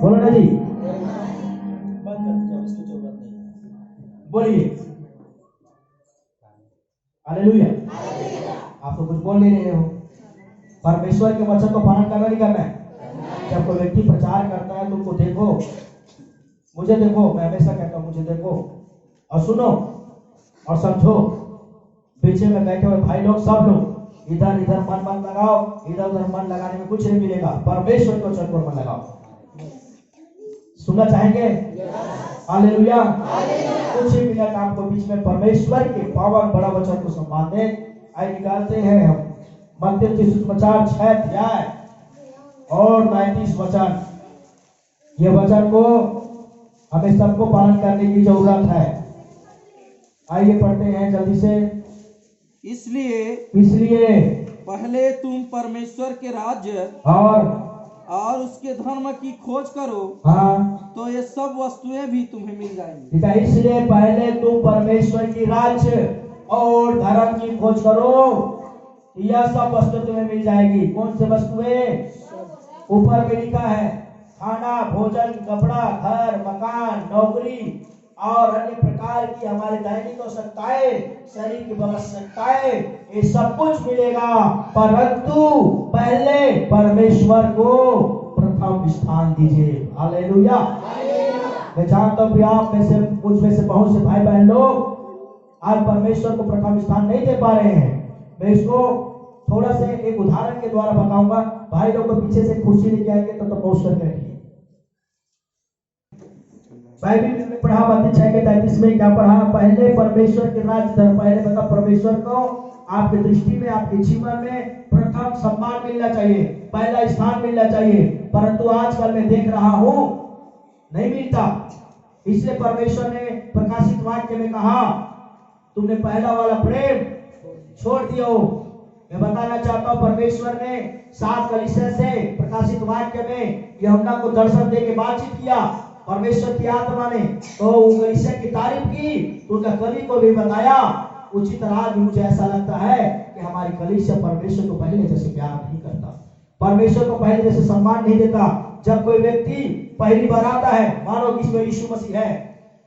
बोलो ना जी, बंद कर दीजिए, अब इसकी जरूरत नहीं है। बोलिए हालेलुया। आप तो कुछ बोल नहीं रहे हो। परमेश्वर के वचन को पालन करना नहीं करना है। जब कोई व्यक्ति प्रचार करता है तो उनको देखो, मुझे देखो, मैं हमेशा कहता हूँ मुझे देखो और सुनो और समझो। पीछे में बैठे हुए भाई लोग, सब लोग इधर इधर मन मत लगाओ, इधर उधर मन लगाने में कुछ नहीं मिलेगा। परमेश्वर के वचन पर मन लगाओ। सुनना चाहेंगे? हालेलुया। कुछ ही मिनट आपको बीच में परमेश्वर के पावन बड़ा वचन को संभालने आइए निकालते हैं हम। मत्ती सुसमाचार 6 अध्याय और 39 वचन। ये वचन को हमें सबको पालन करने की जरूरत है। आइए पढ़ते हैं जल्दी से। इसलिए पहले तुम परमेश्वर के राज्य और उसके धर्म की खोज करो, हाँ, तो ये सब वस्तुएं भी तुम्हें मिल जाएंगी। ठीक है। इसलिए पहले तुम परमेश्वर की राज्य और धर्म की खोज करो, यह सब वस्तु तुम्हें मिल जाएगी। कौन सी वस्तुएं? ऊपर में लिखा है खाना, भोजन, कपड़ा, घर, मकान, नौकरी और अन्य प्रकार की हमारी दैनिक आवश्यकताएं, शरीर की आवश्यकताएं, ये सब कुछ मिलेगा। परंतु पहले परमेश्वर को प्रथम स्थान दीजिए। हालेलुया। मैं जानता हूँ आप में से, कुछ में से, बहुत से भाई बहन लोग आज परमेश्वर को प्रथम स्थान नहीं दे पा रहे हैं। मैं इसको थोड़ा से एक उदाहरण के द्वारा बताऊंगा। भाई लोग को पीछे से कुर्सी लेके आएंगे तो पहुंच करके रखिए। बाइबल में पढ़ा मत्ती 6 के 33 में क्या पढ़ा? पहले परमेश्वर के राज्य धर्म, पहले मतलब परमेश्वर को आपकी दृष्टि में, आपके जीवन में प्रथम सम्मान मिलना चाहिए, पहला स्थान मिलना चाहिए। परंतु आजकल मैं देख रहा हूं नहीं मिलता। इसलिए परमेश्वर ने प्रकाशित वाक्य में कहा तुमने पहला वाला प्रेम छोड़ दिया हो। मैं बताना चाहता हूं परमेश्वर ने 7 कलीसिया से प्रकाशित वाक्य में यूहन्ना को दर्शन दे के बातचीत किया। परमेश्वर की आत्मा ने तो कलीसिया की तारीफ की, तो उनका कली को भी बताया। उचित राज मुझे ऐसा लगता है कि हमारी कलीसिया परमेश्वर को पहले जैसे प्यार नहीं करता, परमेश्वर को पहले जैसे सम्मान नहीं देता। जब कोई व्यक्ति पहली बार आता है, मानो कि इसमें यीशु मसीह है,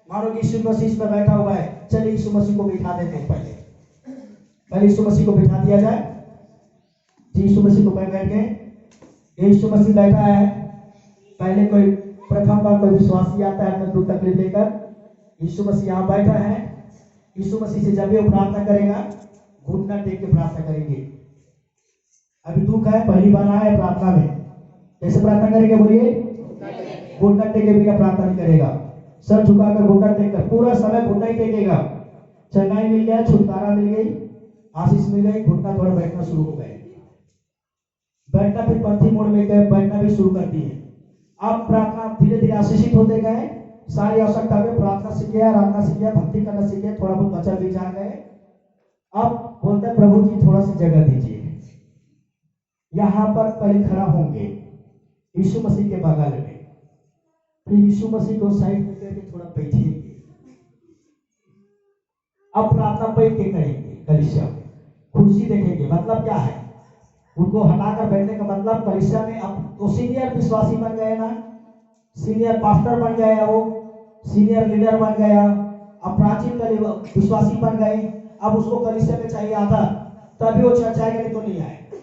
मानो कि यीशु मसीह इसमें बैठा हुआ है, चलिए यीशु मसीह को बिठा देते हैं। पहले यीशु मसीह को बिठा दिया जाए जी। यीशु मसीह को बैठ गए, यीशु मसीह बैठा है। पहले कोई प्रथम बार कोई विश्वासी आता है अपना दुख तकलीफ लेकर, यीशु मसीह यहाँ बैठा है। यीशु मसीह से जब भी वो प्रार्थना करेगा, घुटना टेक के प्रार्थना करेंगे। अभी दुख है, पहली बार आया है प्रार्थना में, कैसे प्रार्थना करेंगे बोलिए? घुटना टेके बिना प्रार्थना नहीं करेगा। सर झुकाकर घुटना टेक कर पूरा समय घुटना ही टेकेगा। चंगाई मिल गया, छुटकारा मिल गई, आशीष मिल गई, घुटना थोड़ा बैठना शुरू हो गए, बैठना फिर पंथी मोड़ में गए, बैठना भी शुरू कर दिए। अब प्रार्थना धीरे धीरे आशीषित होते गए, सारी आवश्यकता में प्रार्थना सीख गया, आराधना सीख गया, भक्ति करना सीख गया, थोड़ा बहुत वचन भी जान गए। अब बोलते प्रभु जी थोड़ा सी जगह दीजिए। यहाँ पर पहले खड़ा होंगे यीशु मसीह के बगल में, फिर यीशु मसीह को साइड में करके थोड़ा बैठेंगे। अब प्रार्थना बैठ के करेंगे। कलीसिया में कुर्सी देखेंगे, मतलब क्या है? उनको हटाकर बैठने का मतलब कलीसिया में अब तो सीनियर विश्वासी बन गए ना, सीनियर पास्टर बन गया, वो सीनियर लीडर बन गया, अब प्राचीन विश्वासी बन गए। अब उसको कलीसिया में चाहिए आदर, तभी वो चर्च आएगा, नहीं तो नहीं आएगा।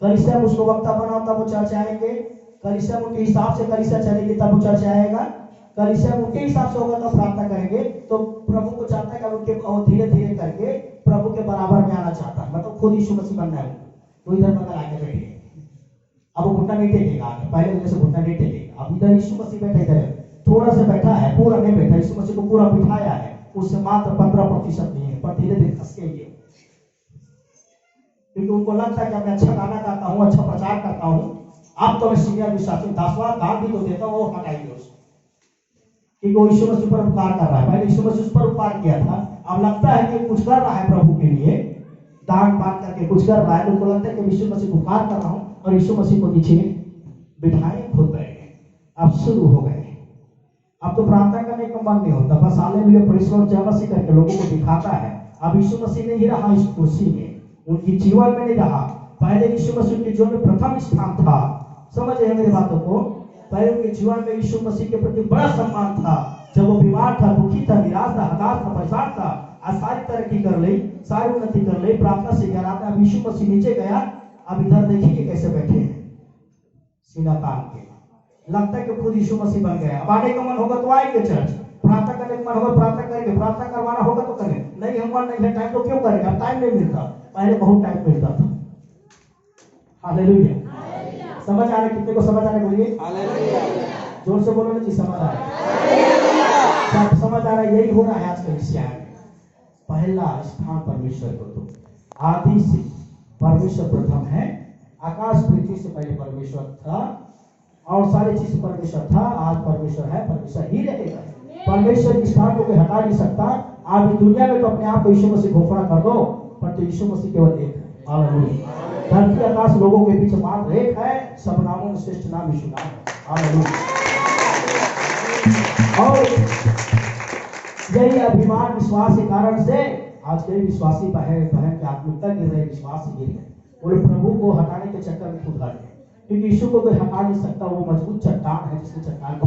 कलीसिया में उसको वक्ता बनाओ तब वो चर्च आएंगे, कलीसिया में उनके हिसाब से कलीसिया चलेगी तब वो चर्च आएगा, कलीसिया में उनके हिसाब से होगा तो प्रार्थना करेंगे। तो प्रभु को चाहता है कि उनके धीरे धीरे करके प्रभु के बराबर में आना चाहता है, मतलब खुद यीशु मसीह बनना है। तो इधर बगल आके बैठे, अब वो घुटना नहीं टेकेगा, पहले जैसे घुटना नहीं टेकेगा। अब इधर यीशु मसीह बैठे, इधर थोड़ा सा बैठा है, पूरा नहीं बैठा। यीशु मसीह को पूरा बिठाया है, उससे मात्र 15% नहीं है, पर धीरे धीरे खसकेंगे, क्योंकि उनको लगता है कि मैं अच्छा गाना गाता हूँ, अच्छा प्रचार करता हूँ, अब तो मैं सीनियर विश्वासी 10वां दान भी तो देता हूँ, वो हटाएंगे उसको, क्योंकि वो यीशु मसीह पर उपकार कर रहा है। पहले यीशु मसीह उस पर उपकार किया था, अब लगता है कि कुछ कर रहा है प्रभु के लिए, दान पान करके कुछ कर रहा है। उनको लगता है कि यीशु मसीह को उपकार कर रहा हूँ, और यीशु मसीह को नीचे बिठाए, खुद बैठ गए। अब शुरू हो गए, अब तो प्रार्थना करने का मन नहीं होता, बस हालेलुया प्रेज़ लॉर्ड जय मसीह करके लोगों को दिखाता है। अब यीशु मसीह नहीं रहा इस कुर्सी में, उनकी जीवन में नहीं रहा। पहले यीशु मसीह के जीवन में प्रथम स्थान था। समझ रहे मेरी बातों को? पहले उनके जीवन में यीशु मसीह के प्रति बड़ा सम्मान था। जब वो बीमार था, दुखी था, निराश था, हताश था, परेशान था, आज सारी तरक्की कर ली, सारी उन्नति कर ली, प्रार्थना से ज्ञान आता। अब यीशु मसीह नीचे गया, अब इधर देखिए कैसे बैठे हैं सीधा तान के। लगता है कि खुद यीशु मसीह बन गया। अब आने का मन होगा तो आएंगे चर्च, प्रार्थना करने का मन होगा प्रार्थना करेंगे, प्रार्थना करवाना होगा तो करेंगे, नहीं हम नहीं है टाइम तो क्यों करेंगे। अब टाइम नहीं मिलता, पहले बहुत टाइम मिलता था। हालेलुया। समझ आ रहा है? कितने को समझ आ रहा है बोलिए हालेलुया। जोर से बोलो ना जी, समझ आ रहा है? सब समझ आ रहा है? यही हो रहा है आज के विषय में। पहला स्थान परमेश्वर को दो। आदि से परमेश्वर प्रथम है। आकाश पृथ्वी से पहले परमेश्वर था और सारी चीज परमेश्वर था। आज परमेश्वर है, परमेश्वर ही रहेगा। परमेश्वर के स्थान को कोई हटा नहीं सकता। आप दुनिया में तो अपने आप को यीशु मसीह घोषणा कर दो, पर तो यीशु मसीह केवल एक है। हालेलुया। धरती आकाश लोगों के बीच मात्र एक है, सब नामों में श्रेष्ठ नाम यीशु नाम है। हालेलुया। और यही अभिमान विश्वास के कारण से आज कई विश्वासी बहन की आत्मिकता गिर रहे, विश्वास से गिर गए। वो प्रभु को हटाने के चक्कर में खुद हट गए, क्योंकि यीशु को कोई हटा नहीं सकता। वो मजबूत चट्टान है जिसने चट्टान को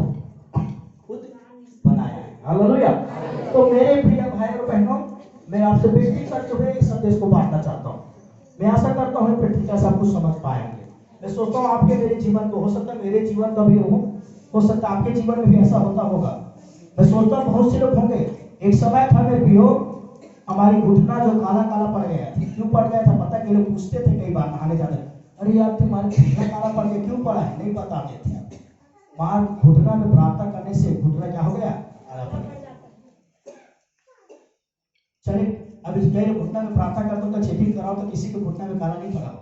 खुद बनाया है। हालेलुया। तो मेरे प्रिय भाई और बहनों, मैं आपसे विनती करते हुए इस संदेश को बांटना चाहता हूँ। मैं आशा करता हूँ पृथ्वी का सब कुछ समझ पाएंगे। मैं सोचता हूँ आपके मेरे जीवन को, हो सकता है मेरे जीवन का भी हो सकता है आपके जीवन में भी ऐसा होता होगा। मैं सोचता हूँ बहुत से लोग होंगे। एक समय था मेरे प्रियो, हमारी घुटना जो काला काला पड़ गया था। क्यों पड़ गया था पता? कि लोग पूछते थे कई बार नहाने जाने, अरे यार तुम्हारी घुटना काला पड़ गया, क्यों पड़ा है? नहीं बताते थे। वहां घुटना में प्रार्थना करने से घुटना क्या हो गया? काला पड़ गया। चलिए अब इस मेरे घुटना में प्रार्थना करता हूँ तो चेकिंग कराओ तो किसी के घुटना में काला नहीं पड़ा होगा।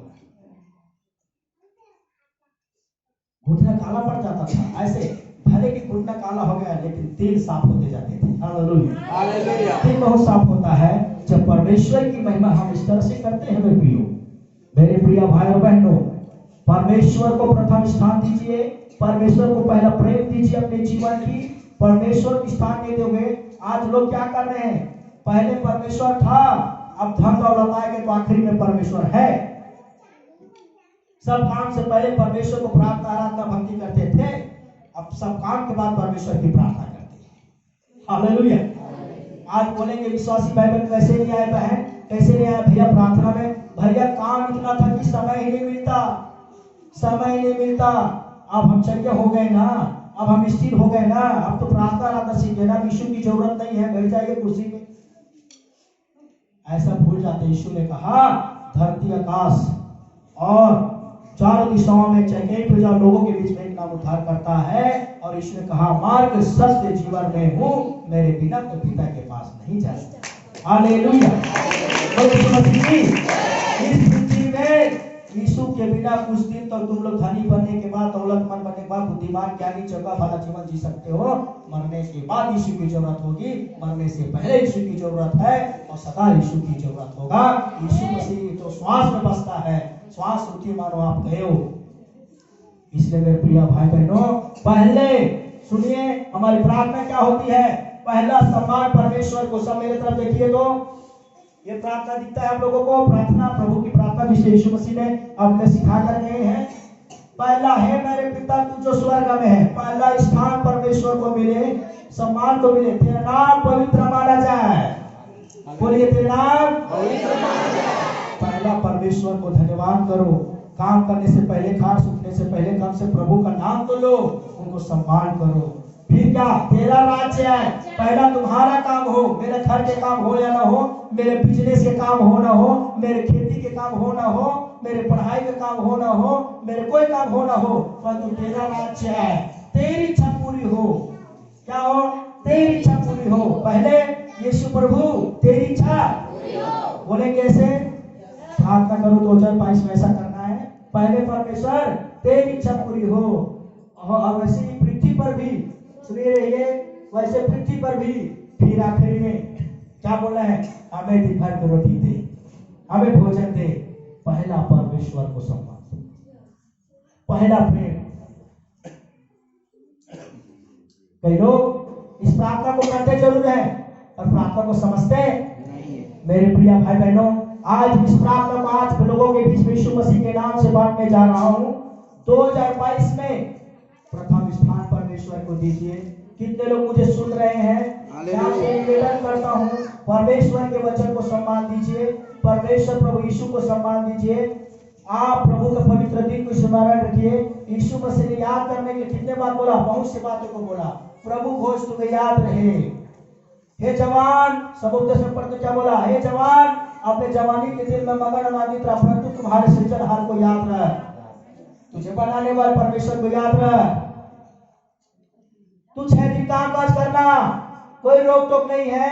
घुटना काला पड़ जाता था। ऐसे भले कि घुटना काला हो गया लेकिन तेल साफ होते जाते थे। हालेलुया। हालेलुया। तेल बहुत साफ होता है जब परमेश्वर की महिमा हम इस तरह से करते हैं। मेरे प्रियो, मेरे प्रिय भाई और बहनों, परमेश्वर को प्रथम स्थान दीजिए। परमेश्वर को पहला प्रेम दीजिए अपने जीवन की। परमेश्वर को स्थान नहीं दोगे। आज लोग क्या कर रहे हैं? पहले परमेश्वर था, अब धन दौलत आएगा तो आखिरी में परमेश्वर है। सब काम से पहले परमेश्वर को प्रार्थना आराधना भक्ति करते थे, अब सब काम के बाद परमेश्वर की प्रार्थना करते हैं। हालेलुया। आज बोलेंगे विश्वासी भाई बहन कैसे नहीं आए, बहन कैसे नहीं आए भैया प्रार्थना में? भैया काम इतना था कि समय ही नहीं मिलता, समय नहीं मिलता। अब हम चंगे हो गए ना, अब हम स्थिर हो गए ना, अब तो प्रार्थना आराधना सीख गए ना, यीशु की जरूरत नहीं है, बैठ जाइए कुर्सी में। ऐसा भूल जाते। यीशु ने कहा धरती आकाश और चारों दिशाओं में चेकिंग पे जाओ, लोगों के बीच में एक नाम उद्धार करता है। और यीशु ने कहा मार्ग सत्य जीवन में हूँ, मेरे बिना तो पिता के पास नहीं जा सकता। हालेलुया। इस पृथ्वी में यीशु के बिना कुछ दिन तक तुम लोग धनी बनने के बाद, दौलतमंद बनने के बाद, बुद्धिमान ज्ञानी जगह वाला जीवन जी सकते हो। मरने के बाद यीशु की जरूरत होगी, मरने से पहले यीशु की जरूरत है और सदा यीशु की जरूरत होगा। यीशु मसीह तो श्वास में बसता है, श्वास रुकी मानो आप गए हो। इसलिए मेरे प्रिय भाई बहनों, पहले सुनिए हमारी प्रार्थना क्या होती है। पहला सम्मान परमेश्वर को। सब मेरे तरफ देखिए तो ये प्रार्थना दिखता है आप लोगों को। प्रार्थना प्रभु की प्रार्थना जिसे यीशु मसीह ने हमें सिखा कर गए हैं। पहला है मेरे पिता तू जो स्वर्ग में है। पहला स्थान परमेश्वर को मिले, सम्मान को मिले। तेरा नाम पवित्र माना जाए। बोलिए तेरा नाम पवित्र माना जाए। पहला परमेश्वर को धन्यवाद करो। काम करने से पहले, खास उठने से पहले कम से प्रभु का नाम तो लो, उनको सम्मान करो। फिर क्या? तेरा राज्य है। पहला तुम्हारा काम हो, मेरे घर के काम हो या ना हो, मेरे बिजनेस के काम हो ना हो, मेरे खेती के काम हो ना हो, मेरे पढ़ाई के काम हो ना हो, मेरे कोई काम हो ना हो, परंतु तेरा राज्य है। तेरी इच्छा पूरी हो। क्या हो? तेरी इच्छा पूरी हो। पहले यीशु प्रभु तेरी इच्छा पूरी हो। बोलेंगे ऐसे प्रार्थना करो 2022 में ऐसा करना है। पहले परमेश्वर तेरी इच्छा पूरी हो। और वैसे ही पृथ्वी पर भी सुनिए रहिए, वैसे पृथ्वी पर भी फिर आखिरी में क्या बोला है? हमें दिन भर की रोटी दे, हमें भोजन दे। पहला परमेश्वर को सम्मान, पहला प्रेम। कई लोग इस प्रार्थना को करते जरूर है और प्रार्थना को समझते नहीं है। मेरे प्रिय भाई बहनों, आज इस प्रार्थना को आज लोगों के बीच में यीशु मसीह के नाम से बांटने जा रहा हूं। 2022 में प्रथम स्थान परमेश्वर को दीजिए। कितने लोग मुझे सुन रहे हैं? मैं आपसे निवेदन करता हूँ, परमेश्वर के वचन को सम्मान दीजिए, परमेश्वर प्रभु यीशु को सम्मान दीजिए। आप प्रभु के पवित्र दिन को स्मरण रखिए। यीशु मसीह ने याद करने के कितने बात बोला? बहुत सी बातों को बोला। प्रभु घोष तुम्हें याद रहे। हे जवान, सब उद्देश्य पढ़ के क्या बोला? हे जवान, अपने जवानी के दिन में मगन आनंदित रह, परंतु तुम्हारे सृजनहार को याद रह, तुझे बनाने वाले परमेश्वर को याद रह। तू 6 दिन काम काज करना, कोई रोक टोक नहीं है।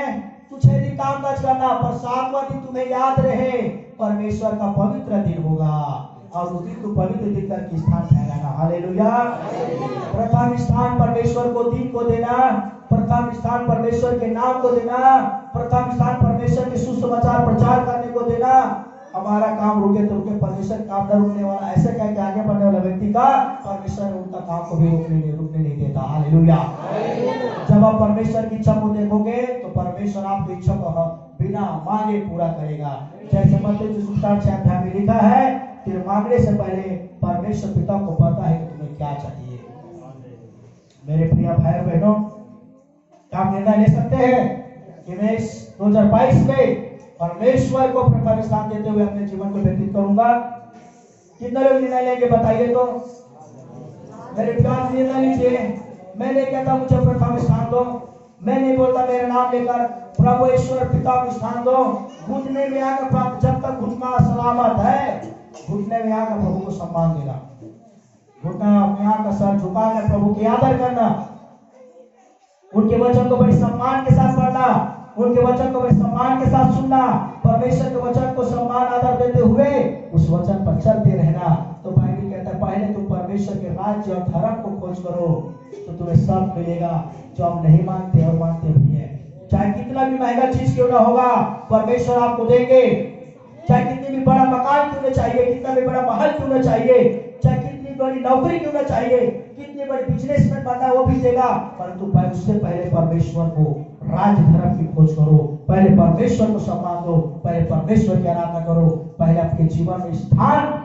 तू 6 दिन काम काज करना, पर 7वां दिन तुम्हें याद रहे परमेश्वर का पवित्र दिन होगा, और उस दिन तू पवित्र दिन करके स्थान ठहराना। हालेलुया। प्रथम स्थान परमेश्वर को दिन को देना, प्रथम स्थान परमेश्वर के नाम को देना, प्रथम स्थान परमेश्वर के सुसमाचार प्रचार करने को देना। हमारा काम रुके तो रुके, परमेश्वर काम न रुकने वाला, ऐसे कह के आगे बढ़ने वाला व्यक्ति का परमेश्वर उनका काम को भी रुकने नहीं देता। हालेलुया। जब आप परमेश्वर की इच्छा को देखोगे तो परमेश्वर आपकी इच्छा को बिना मांगे पूरा करेगा। जैसे मत्ती सुसमाचार 6 अध्याय में लिखा है, फिर मांगने से पहले परमेश्वर पिता को पता है कि तुम्हें क्या चाहिए। मेरे प्रिय भाई बहनों, आप निर्णय ले सकते हैं कि मैं इस 2022 में परमेश्वर को प्रथम स्थान देते हुए अपने जीवन को व्यतीत करूंगा। कितने लोग निर्णय लेंगे बताइए तो? मेरे प्यार निर्णय लीजिए। मैं नहीं कहता मुझे प्रथम स्थान दो, मैं नहीं बोलता मेरा नाम लेकर प्रभु ईश्वर पिता को स्थान दो। घुटने में आकर प्राप्त, जब तक घुटना सलामत है, घुटने में आकर प्रभु को सम्मान देना, घुटना में आकर सर झुकाकर प्रभु की आदर करना, उनके वचन को बड़े सम्मान के साथ पढ़ना, उनके वचन को बड़े सम्मान के साथ सुनना, परमेश्वर के वचन को सम्मान आदर देते हुए उस वचन पर चलते रहना। तो बाइबल कहता है पहले तुम परमेश्वर के राज्य और धर्म को खोज करो तो तुम्हें सब मिलेगा जो हम नहीं मांगते और मांगते भी है। चाहे कितना भी महंगा चीज क्यों ना होगा, परमेश्वर आपको देंगे। चाहे कितनी भी बड़ा मकान क्यों ना चाहिए, कितना भी बड़ा महल क्यों ना चाहिए, चाहे कितनी बड़ी नौकरी क्यों ना चाहिए, कितनी बड़ी बिजनेसमैन बनना वो भी देगा, परंतु उससे पहले परमेश्वर को राज्य धर्म की खोज करो, पहले परमेश्वर को सम्मान दो, पहले परमेश्वर की आराधना करो, पहले आपके जीवन में स्थान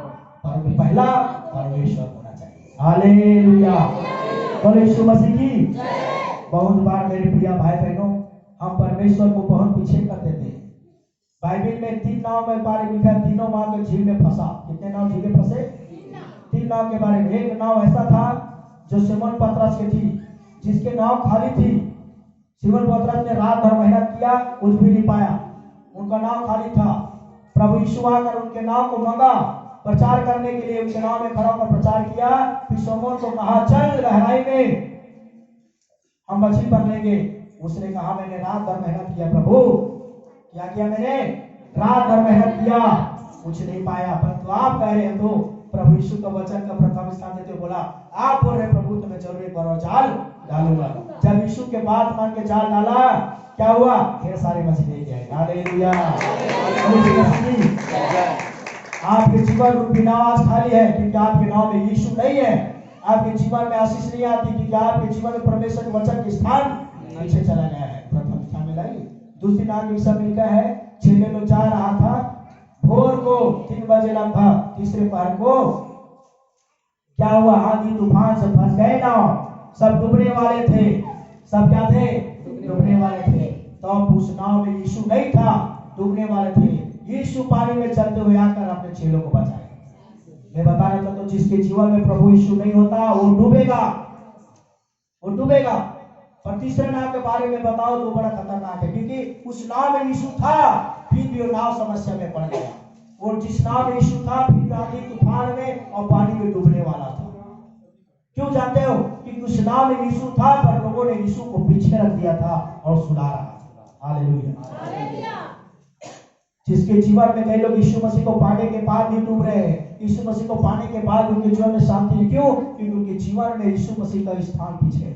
पहला परमेश्वर होना चाहिए। हालेलुया। बोलो यीशु मसीह की। बहुत बार मेरे प्रिय भाई बहनों, हम परमेश्वर को बहुत पीछे कर देते हैं। बाइबल में 3 नाव में बारे लिखा है, तीनों नाव झील में फंसा। कितने नाव झील में फंसे? 3 नाव के बारे में। एक नाव ऐसा था जो सिमोन पतरस की थी, जिसके नाव खाली थी। सिमोन पतरस ने रात भर मेहनत किया, कुछ भी नहीं पाया, उनका नाव खाली था। प्रभु यीशु आकर उनके नाव को मंगा प्रचार करने के लिए, उनके नाव में खड़ा होकर प्रचार किया। फिर सिमोन को कहा चल गहराई में हम मछली पकड़ेंगे। उसने कहा मैंने रात भर मेहनत किया प्रभु। क्या किया मैंने? रात भर मेहनत किया, कुछ नहीं पाया, परंतु आप कह रहे हैं तो प्रभु यीशु का वचन का प्रथम स्थान देते बोला, आप बोल रहे प्रभु तुम्हें जरूर एक बार और जाल डालूंगा। जब यीशु के बात मान के जाल डाला, क्या हुआ? ढेर सारे मछली ले आए। हालेलुया। आपके जीवन रूपी नाव आज खाली है क्योंकि आपके नाव में यीशु नहीं है। आपके जीवन में आशीष नहीं आती क्योंकि आपके जीवन में परमेश्वर के वचन के स्थान पीछे चला गया है। प्रथम स्थान में लाई। दूसरी नाव में सब लिखा है, 6 लोग जा रहा था भोर को 3 बजे लगभग, तीसरे पहर को क्या हुआ? आंधी तूफान से फंस गए नाव, सब डूबने वाले थे। सब क्या थे? डूबने वाले थे। तो उस नाव में यीशु नहीं था, डूबने वाले थे। यीशु पानी में चलते हुए आकर अपने चेलों को बचाए। मैं बता रहा था तो जिसके जीवन में प्रभु यीशु नहीं होता वो डूबेगा, वो डूबेगा। पर तीसरे नाव के बारे में बताओ तो बड़ा खतरनाक है, क्योंकि उस नाव में यीशु था फिर भी वो नाव समस्या में पड़ गया। और जिस नाव में यीशु था फिर आंधी तूफान में और पानी में डूबने वाला था। क्यों जानते हो? कि उस नाव में यीशु था पर लोगों ने यीशु को पीछे रख दिया था और सुला रहा था। हालेलुया। जिसके जीवन में कई लोग यीशु मसीह को पाने के बाद भी डूब रहे हैं, यीशु मसीह को पाने के बाद उनके जीवन में शांति नहीं। क्यों? क्योंकि उनके जीवन में यीशु मसीह का स्थान पीछे है।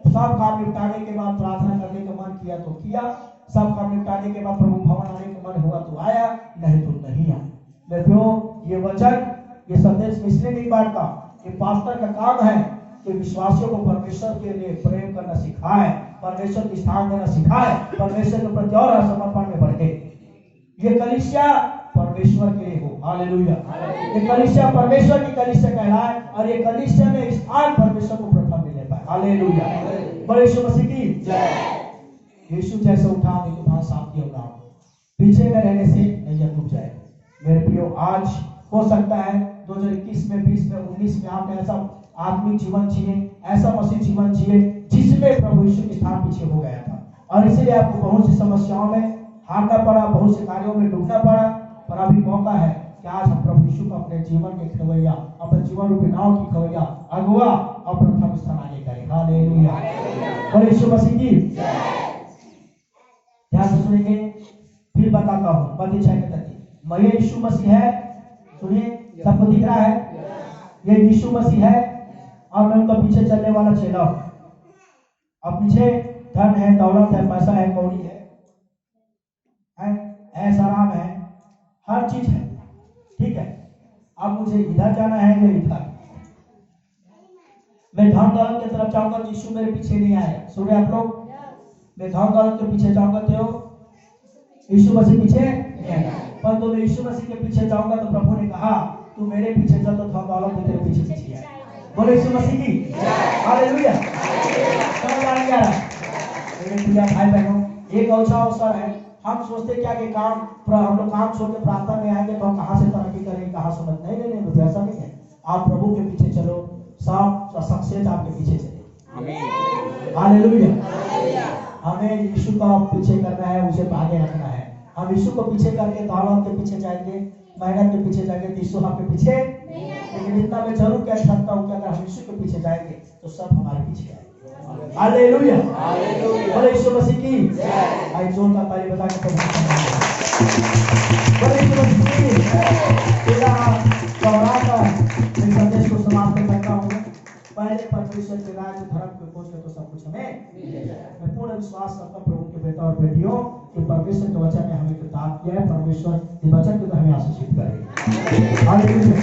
सब काम निपटाने के बाद प्रार्थना करने का मन किया तो किया, सब काम निपटाने के बाद प्रभु भवन आने का मन हुआ तो आया, नहीं तो नहीं आया। देखो ये वचन, ये संदेश इसलिए नहीं बांटता कि पास्टर का काम है कि विश्वासियों को परमेश्वर के लिए प्रेम करना सिखाए, परमेश्वर की स्थान देना सिखाए, परमेश्वर के प्रति और समर्पण में बढ़े। ये कलीसिया परमेश्वर के लिए हो। हालेलुया। ये कलीसिया परमेश्वर की कलीसिया कहलाए और ये कलीसिया में स्थान परमेश्वर को प्रथम मिले पाए। हालेलुया। बड़े यीशु मसीह की जय। यीशु जैसे उठा नहीं तो साफ किया होगा, पीछे में रहने से नहीं डूब जाए। मेरे प्रियो, आज हो सकता है 2021 में, 20 में, 19 में आपने ऐसा आत्मिक जीवन जिए, ऐसा मसीह जीवन जिए जिसमें प्रभु यीशु के स्थान पीछे हो गया था और इसीलिए आपको बहुत सी समस्याओं में हारना पड़ा, बहुत से कार्यों में डूबना पड़ा। पर अभी मौका है कि आज हम प्रभु यीशु को अपने जीवन के खवैया, अपने जीवन रूपी नाव की खवैया, अगुआ और प्रथम स्थान आगे करें। हालेलुया। बड़े यीशु मसीह की ध्यान से सुनेंगे, फिर बताता हूँ। मत्ती 6:33 मैं यीशु मसीह है। सुनिए, सबको दिख रहा है? ये यीशु मसीह है और मैं उनका पीछे चलने वाला चेला हूं। अब पीछे धन है, दौलत है, पैसा है, कौड़ी है, शराब है, हर चीज है, ठीक है। अब मुझे इधर जाना है या इधर? मैं धन दौलत की तरफ जाऊंगा तो यीशु मेरे पीछे नहीं आए। सुने आप लोग, मैं धन दौलत के पीछे जाऊंगा तो यीशु मसीह पीछे नहीं आएगा। पर तो मैं यीशु मसीह के पीछे जाऊंगा तो प्रभु ने कहा तू मेरे पीछे चल तो धन दौलत तेरे पीछे पीछे आए। बोले यीशु मसीह की हालेलुया। समझ आ रहा है? मेरे प्रिय भाई बहनों, एक अच्छा अवसर है। हम सोचते क्या कि हम लोग काम छोड़ के प्रार्थना में आएंगे तो हम कहाँ से तरक्की करेंगे, कहाँ से मत। नहीं नहीं नहीं, ऐसा नहीं है। आप प्रभु के पीछे चलो, सब सक्सेस आपके पीछे चले। हालेलुया। हमें यीशु का पीछे करना है, उसे आगे रखना है। हम यीशु को पीछे करके दौलत के पीछे जाएंगे, मेहनत के पीछे जाएंगे तो यीशु आपके पीछे। लेकिन इतना मैं जरूर कह सकता हूँ कि अगर हम यीशु के पीछे जाएंगे तो सब हमारे पीछे आएंगे। हालेलुया। बोले यीशु मसीह की जय। जोर का ताली बजा के प्रभु बोले यीशु मसीह की जय। संदेश को समाप्त करता हूँ। पहले परमेश्वर के राज्य धर्म को खोज के तो सब कुछ हमें मिलेगा। मैं पूर्ण विश्वास करता हूँ प्रभु के बेटा और बेटियों कि परमेश्वर के वचन ने हमें किताब किया है। परमेश्वर के वचन को हमें आशीषित करे। हालेलुया।